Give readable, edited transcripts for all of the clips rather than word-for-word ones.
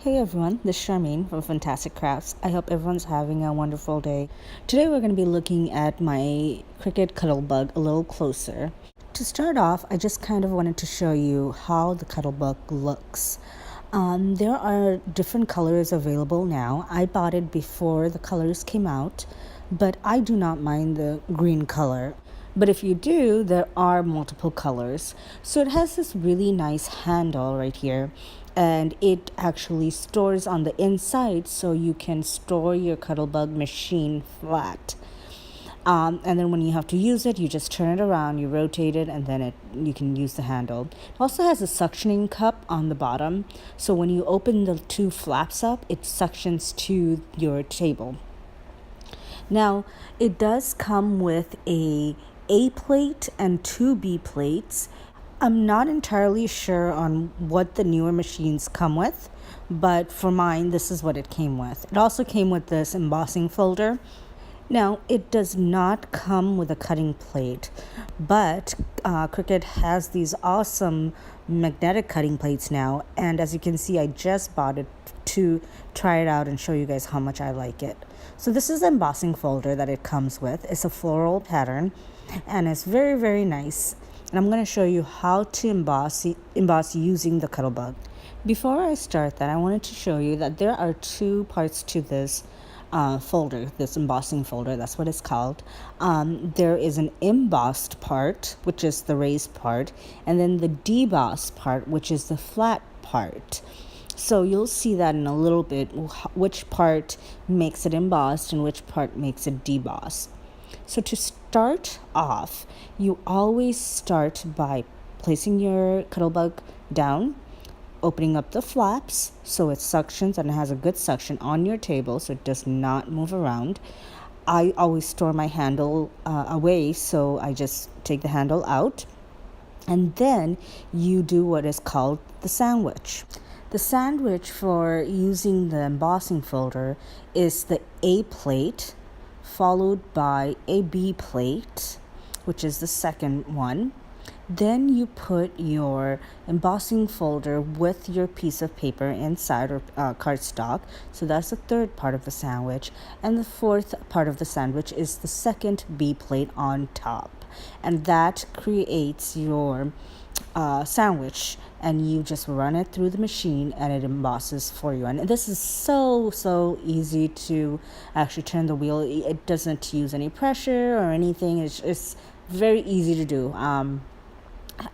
Hey everyone, this is Charmaine from Fantastic Crafts. I hope everyone's having a wonderful day. Today we're going to be looking at my Cricut Cuttlebug a little closer. To start off, I just kind of wanted to show you how the Cuttlebug looks. There are different colors available now. I bought it before the colors came out, but I do not mind the green color. But if you do, there are multiple colors. So it has this really nice handle right here, and it actually stores on the inside, so you can store your Cuttlebug machine flat. And then when you have to use it, you just turn it around, you rotate it, and then you can use the handle. It also has a suctioning cup on the bottom, so when you open the two flaps up, it suctions to your table. Now, it does come with A plate and two B plates. I'm not entirely sure on what the newer machines come with, but for mine, this is what it came with. It also came with this embossing folder. Now, it does not come with a cutting plate, but Cricut has these awesome magnetic cutting plates now, and as you can see, I just bought it to try it out and show you guys how much I like it. So this is the embossing folder that it comes with. It's a floral pattern, and it's very, very nice. And I'm going to show you how to emboss using the Cuttlebug. Before I start that, I wanted to show you that there are two parts to this folder, this embossing folder, that's what it's called. There is an embossed part, which is the raised part, and then the debossed part, which is the flat part. So you'll see that in a little bit, which part makes it embossed and which part makes it debossed. So to start off, you always start by placing your Cuttlebug down, opening up the flaps so it suctions and it has a good suction on your table so it does not move around. I always store my handle away, so I just take the handle out, and then you do what is called the sandwich. The sandwich for using the embossing folder is the A plate followed by a B plate, which is the second one. Then you put your embossing folder with your piece of paper inside, or cardstock. So that's the third part of the sandwich. And the fourth part of the sandwich is the second B plate on top. And that creates your sandwich, and you just run it through the machine and it embosses for you. And this is so easy to actually turn the wheel. It doesn't use any pressure or anything. It's very easy to do.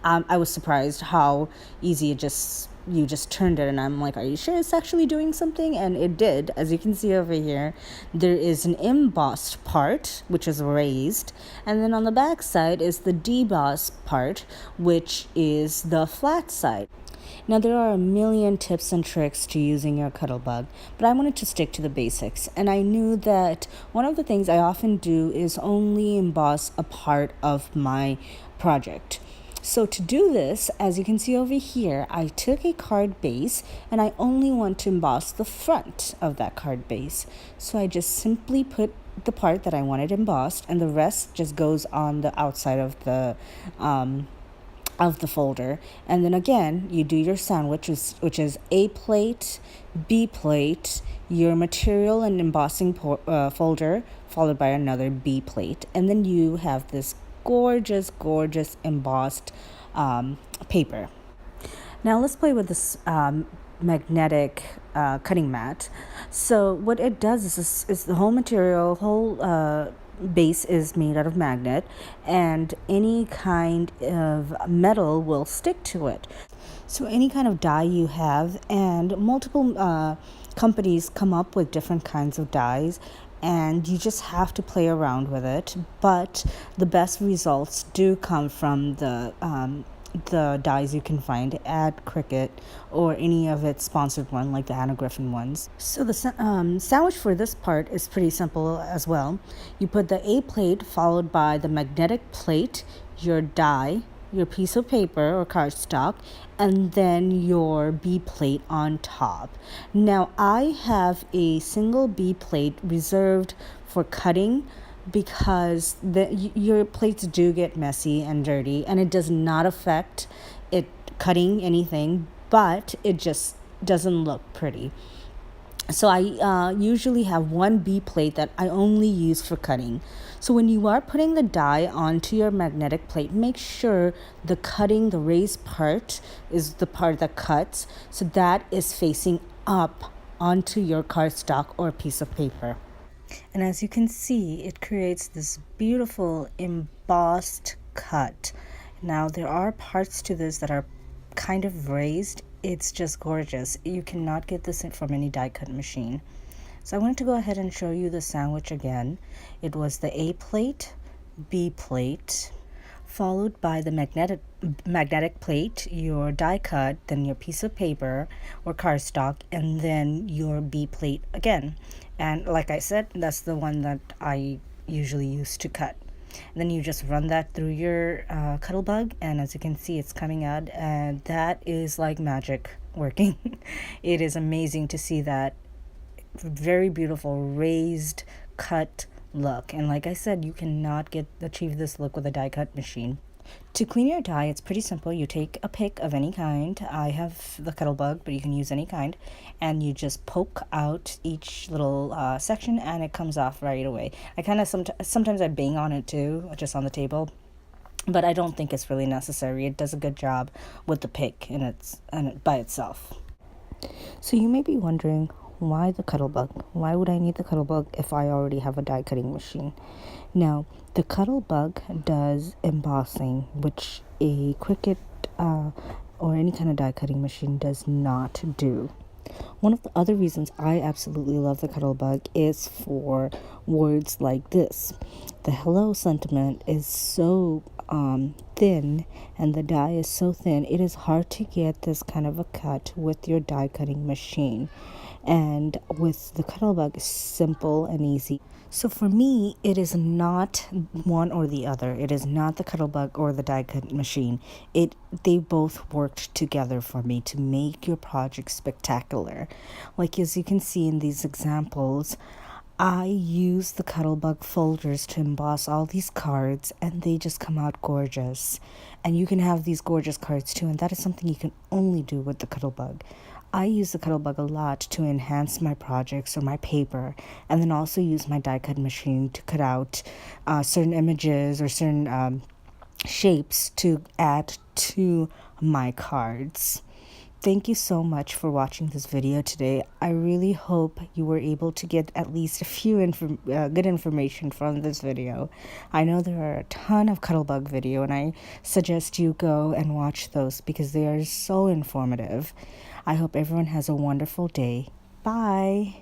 I was surprised how easy you just turned it, and I'm like, are you sure it's actually doing something? And it did. As you can see over here, there is an embossed part, which is raised, and then on the back side is the debossed part, which is the flat side. Now, there are a million tips and tricks to using your Cuttlebug, but I wanted to stick to the basics, and I knew that one of the things I often do is only emboss a part of my project. So to do this, as you can see over here, I took a card base and I only want to emboss the front of that card base. So I just simply put the part that I wanted embossed, and the rest just goes on the outside of the folder. And then again, you do your sandwich, which is A plate, B plate, your material and embossing folder, followed by another B plate. And then you have this gorgeous embossed paper. Now let's play with this magnetic cutting mat. So what it does is the whole base is made out of magnet, and any kind of metal will stick to it. So any kind of die you have, and multiple companies come up with different kinds of dies, and you just have to play around with it. But the best results do come from the dies you can find at Cricut or any of its sponsored one, like the Anna Griffin ones. So the sandwich for this part is pretty simple as well. You put the A plate followed by the magnetic plate, your die, your piece of paper or cardstock, and then your B plate on top. Now I have a single B plate reserved for cutting, because your plates do get messy and dirty, and it does not affect it cutting anything, but it just doesn't look pretty. So I usually have one B plate that I only use for cutting. So when you are putting the die onto your magnetic plate, make sure the raised part is the part that cuts. So that is facing up onto your cardstock or piece of paper. And as you can see, it creates this beautiful embossed cut. Now there are parts to this that are kind of raised. It's just gorgeous. You cannot get this from any die cut machine. So I wanted to go ahead and show you the sandwich again. It was the A plate, B plate, followed by the magnetic plate, your die cut, then your piece of paper or cardstock, and then your B plate again. And like I said, that's the one that I usually use to cut. And then you just run that through your Cuttlebug, and as you can see, it's coming out, and that is like magic working. It is amazing to see that very beautiful raised cut look. And like I said, you cannot achieve this look with a die cut machine. To clean your die, it's pretty simple. You take a pick of any kind. I have the Cuttlebug, but you can use any kind. And you just poke out each little section, and it comes off right away. I kind of sometimes I bang on it too, just on the table. But I don't think it's really necessary. It does a good job with the pick by itself. So you may be wondering, why the Cuttlebug? Why would I need the Cuttlebug if I already have a die cutting machine? Now, the Cuttlebug does embossing, which a Cricut or any kind of die cutting machine does not do. One of the other reasons I absolutely love the Cuttlebug is for words like this. The hello sentiment is so thin, and the die is so thin, it is hard to get this kind of a cut with your die cutting machine. And with the Cuttlebug, it's simple and easy. So for me, it is not one or the other. It is not the Cuttlebug or the die cut machine. They both worked together for me to make your project spectacular. Like as you can see in these examples, I use the Cuttlebug folders to emboss all these cards, and they just come out gorgeous. And you can have these gorgeous cards too, and that is something you can only do with the Cuttlebug. I use the Cuttlebug a lot to enhance my projects or my paper, and then also use my die cut machine to cut out certain images or certain shapes to add to my cards. Thank you so much for watching this video today. I really hope you were able to get at least a few good information from this video. I know there are a ton of Cuttlebug video, and I suggest you go and watch those because they are so informative. I hope everyone has a wonderful day. Bye.